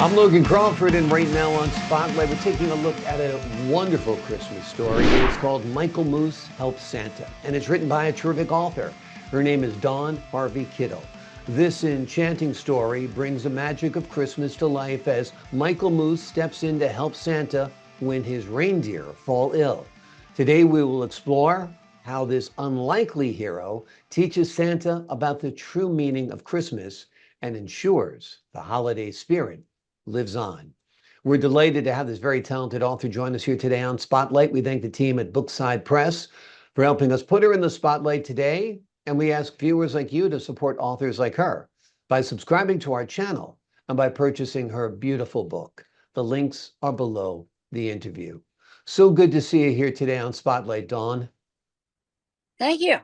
I'm Logan Crawford, and right now on Spotlight, we're taking a look at a wonderful Christmas story. It's called Michael Moose Helps Santa, and it's written by a terrific author. Her name is Dawn Harvey Kittle. This enchanting story brings the magic of Christmas to life as Michael Moose steps in to help Santa when his reindeer fall ill. Today, we will explore how this unlikely hero teaches Santa about the true meaning of Christmas and ensures the holiday spirit lives on. We're delighted to have this very talented author join us here today on Spotlight. We thank the team at Bookside Press for helping us put her in the spotlight today. And we ask viewers like you to support authors like her by subscribing to our channel and by purchasing her beautiful book. The links are below the interview. So good to see you here today on Spotlight, Dawn. Thank you.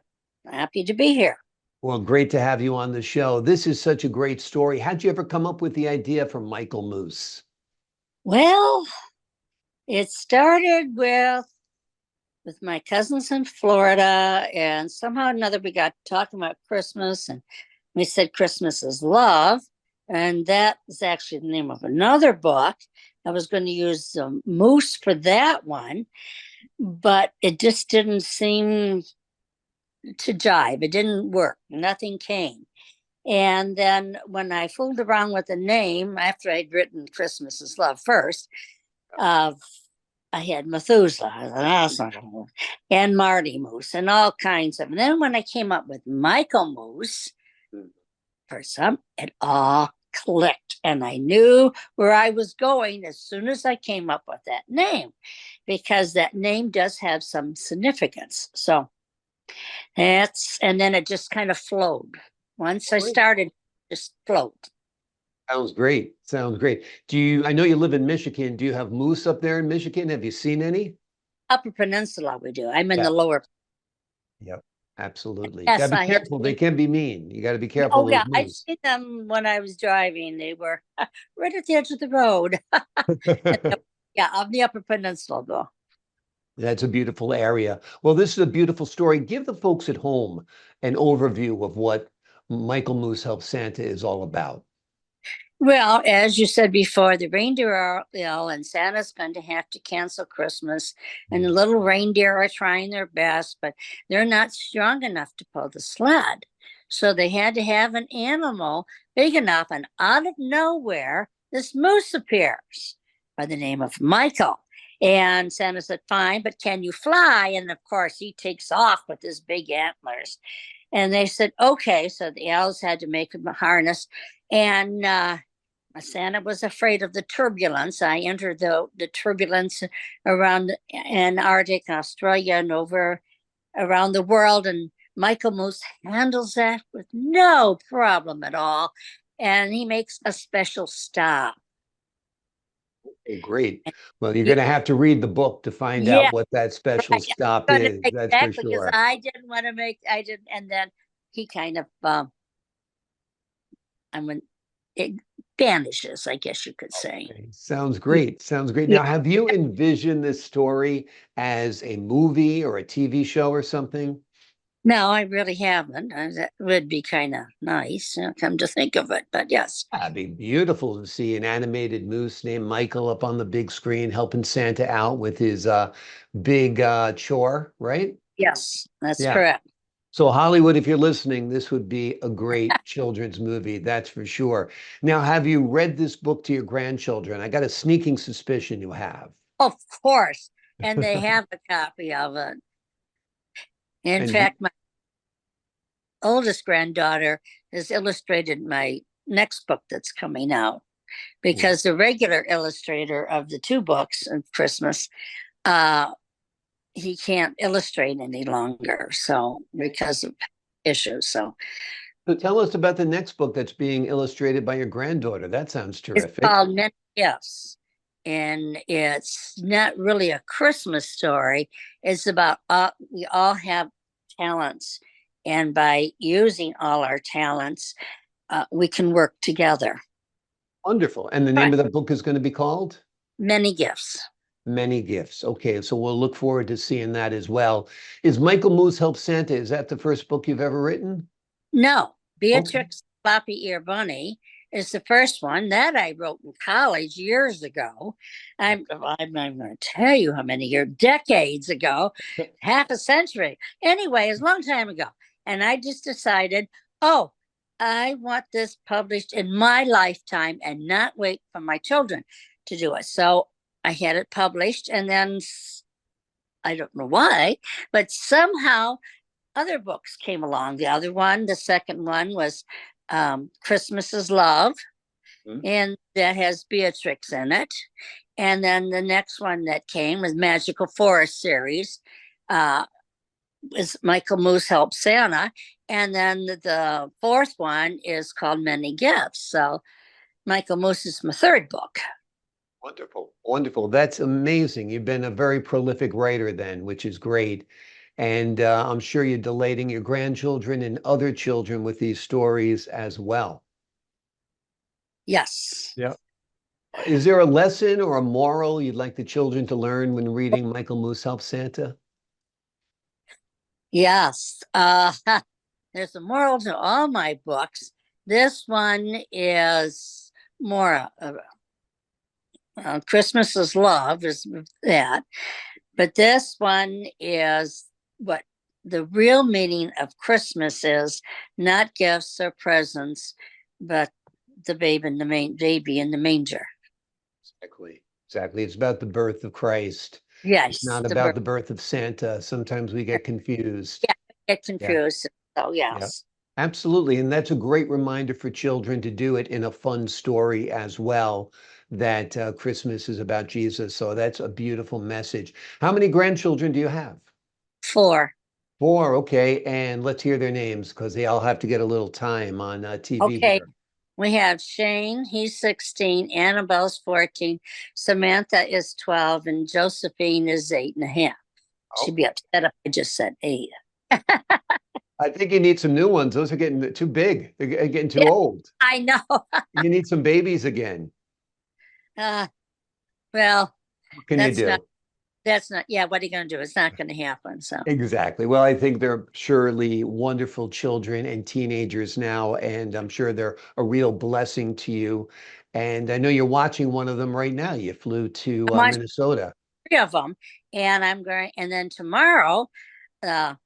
Happy to be here. Well, great to have you on the show. This is such a great story. How'd you ever come up with the idea for Michael Moose? Well, it started with my cousins in Florida, and somehow or another we got talking about Christmas, and we said Christmas is love, and that is actually the name of another book. I was going to use moose for that one, but it just didn't seem to jive. It didn't work. Nothing came. And then when I fooled around with the name, after I'd written Christmas is Love first, I had Methuselah, and Marty Moose, and all kinds of. And then when I came up with Michael Moose, for some, it all clicked. And I knew where I was going as soon as I came up with that name, because that name does have some significance. So and then it just kind of flowed. Once I started, just float. Sounds great. Sounds great. I know you live in Michigan. Do you have moose up there in Michigan? Have you seen any? Upper Peninsula, we do. I'm in the lower. Yep, absolutely. Yes, Gotta be I have careful. They can be mean. You got to be careful Oh, of yeah. those I've moose. seen them when I was driving. They were right at the edge of the road. Yeah, on the Upper Peninsula, though. That's a beautiful area. Well, this is a beautiful story. Give the folks at home an overview of what Michael Moose Helps Santa is all about. Well, as you said before, the reindeer are ill, and Santa's going to have to cancel Christmas. And the little reindeer are trying their best, but they're not strong enough to pull the sled. So they had to have an animal big enough, and out of nowhere, this moose appears by the name of Michael. And Santa said, fine, but can you fly? And of course, he takes off with his big antlers. And they said, okay. So the elves had to make him a harness. And Santa was afraid of the turbulence. I entered the turbulence around Antarctic, Australia, and over around the world. And Michael Moose handles that with no problem at all. And he makes a special stop. Okay, great. Well, you're going to have to read the book to find Yeah, out what that special right. stop is. That's for Exactly, because sure. I didn't want to make, I didn't, and then he kind of, I mean, it vanishes, I guess you could say. Okay, sounds great. Sounds great. Now, have you envisioned this story as a movie or a TV show or something? No, I really haven't. That would be kind of nice, come to think of it. But yes, It'd be beautiful to see an animated moose named Michael up on the big screen helping Santa out with his big chore, right? yes, that's Yeah. correct. So Hollywood, if you're listening, this would be a great children's movie, that's for sure. Now, have you read this book to your grandchildren? I got a sneaking suspicion you have. Of course. And they have a copy of it. In And fact, my oldest granddaughter has illustrated my next book that's coming out, because the regular illustrator of the two books of Christmas, he can't illustrate any longer. So because of issues. So tell us about the next book that's being illustrated by your granddaughter. That sounds it's terrific. called Many Gifts. And it's not really a Christmas story. It's about we all have talents. And by using all our talents, we can work together. Wonderful. And the name of the book is going to be called? Many Gifts. Many Gifts. Okay, so we'll look forward to seeing that as well. Is Michael Moose Help Santa, is that the first book you've ever written? No, Okay. Beatrix Floppy Ear Bunny is the first one that I wrote in college years ago. I'm not going to tell you how many years, decades ago, half a century. Anyway, it's a long time ago. And I just decided, oh, I want this published in my lifetime and not wait for my children to do it. So I had it published, and then I don't know why, but somehow other books came along. The other one, the second one was Christmas is Love, and that has Beatrix in it. And then the next one that came was Magical Forest series, is Michael Moose Helps Santa. And then the fourth one is called Many Gifts. So Michael Moose is my third book. Wonderful. Wonderful. That's amazing. You've been a very prolific writer then, which is great. And I'm sure you're delighting your grandchildren and other children with these stories as well. Yes. Yeah. Is there a lesson or a moral you'd like the children to learn when reading Michael Moose Helps Santa? Yes. There's a moral to all my books. This one is more Christmas is Love, is that. But this one is what the real meaning of Christmas is: not gifts or presents, but the baby in the manger. Exactly. Exactly. It's about the birth of Christ. Yes. It's not about the birth of Santa. Sometimes we get confused. Yeah, get confused. Yeah. So yes. Yeah. Absolutely. And that's a great reminder for children to do it in a fun story as well, that Christmas is about Jesus. So that's a beautiful message. How many grandchildren do you have? 4. 4. Okay. And let's hear their names because they all have to get a little time on TV Okay. here. We have Shane, he's 16, Annabelle's 14, Samantha is 12, and Josephine is 8.5. She'd be upset if I just said 8. I think you need some new ones. Those are getting too big. They're getting too old. I know. You need some babies again. Well, What can you do? That's not, yeah, what are you going to do? It's not going to happen. So Exactly. Well, I think they're surely wonderful children and teenagers now, and I'm sure they're a real blessing to you. And I know you're watching one of them right now. You flew to Minnesota. 3 of them, and and then tomorrow, the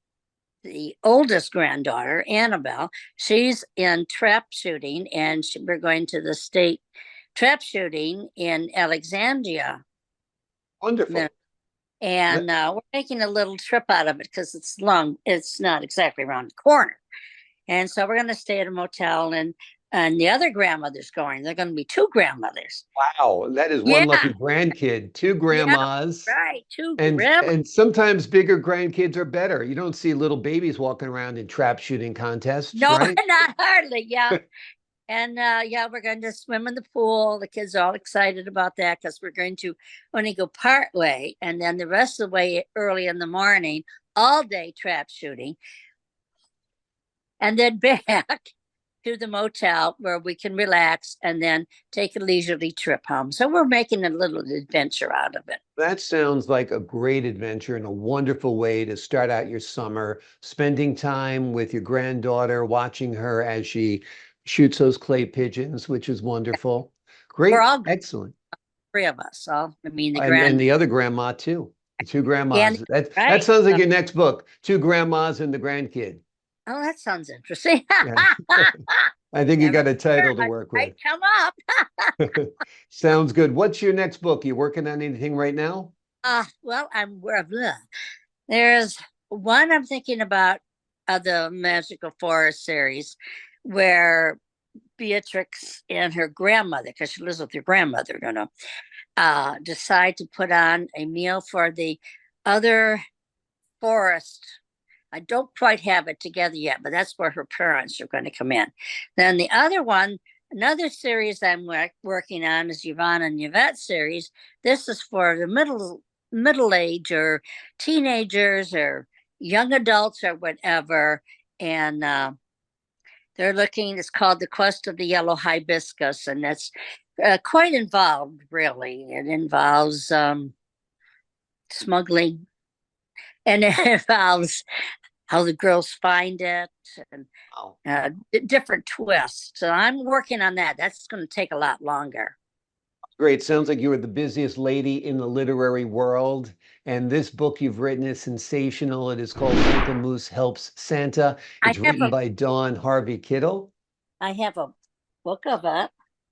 oldest granddaughter, Annabelle, she's in trap shooting, and we're going to the state trap shooting in Alexandria. Wonderful. And we're making a little trip out of it because it's long. It's not exactly around the corner. And so we're going to stay at a motel, and the other grandmother's going. They're going to be 2 grandmothers. Wow, that is one lucky grandkid. 2 grandmas. Yeah, right, 2 grandmas. And sometimes bigger grandkids are better. You don't see little babies walking around in trap shooting contests, no, right? Not hardly, yeah. And we're going to swim in the pool. The kids are all excited about that because we're going to only go part way, and then the rest of the way early in the morning, all day trap shooting, and then back to the motel where we can relax and then take a leisurely trip home. So we're making a little adventure out of it. That sounds like a great adventure and a wonderful way to start out your summer, spending time with your granddaughter, watching her as she shoots those clay pigeons, which is wonderful. Great. We're all excellent. 3 of us. So, I mean, and the other grandma too. The 2 grandmas. That sounds like your next book. 2 grandmas and the grandkid. Oh, that sounds interesting. I think you got a title to work with. Come up. Sounds good. What's your next book? You working on anything right now? Well, there's one I'm thinking about, the Magical Forest series, where Beatrix and her grandmother, because she lives with her grandmother, decide to put on a meal for the other forest. I don't quite have it together yet, but that's where her parents are going to come in. Then the other one, another series I'm working on, is Yvonne and Yvette series. This is for the middle age or teenagers or young adults or whatever. And they're looking, it's called The Quest of the Yellow Hibiscus, and that's quite involved, really. It involves smuggling, and it involves how the girls find it, and Oh, different twists. So I'm working on that. That's going to take a lot longer. great. Sounds like you are the busiest lady in the literary world. And this book you've written is sensational. It is called Michael Moose Helps Santa. I It's have written a by Dawn Harvey Kittle. I have a book of it.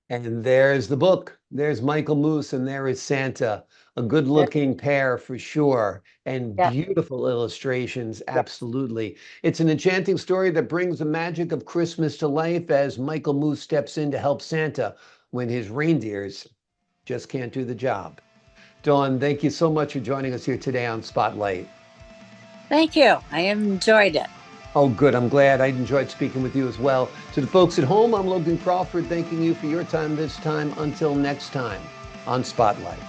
And there's the book. There's Michael Moose, and there is Santa. A There- good-looking pair for sure, and Yeah, beautiful illustrations, yeah. absolutely. It's an enchanting story that brings the magic of Christmas to life as Michael Moose steps in to help Santa when his reindeers just can't do the job. Dawn, thank you so much for joining us here today on Spotlight. Thank you. I enjoyed it. Oh, good. I'm glad. I enjoyed speaking with you as well. To the folks at home, I'm Logan Crawford, thanking you for your time this time. Until next time on Spotlight.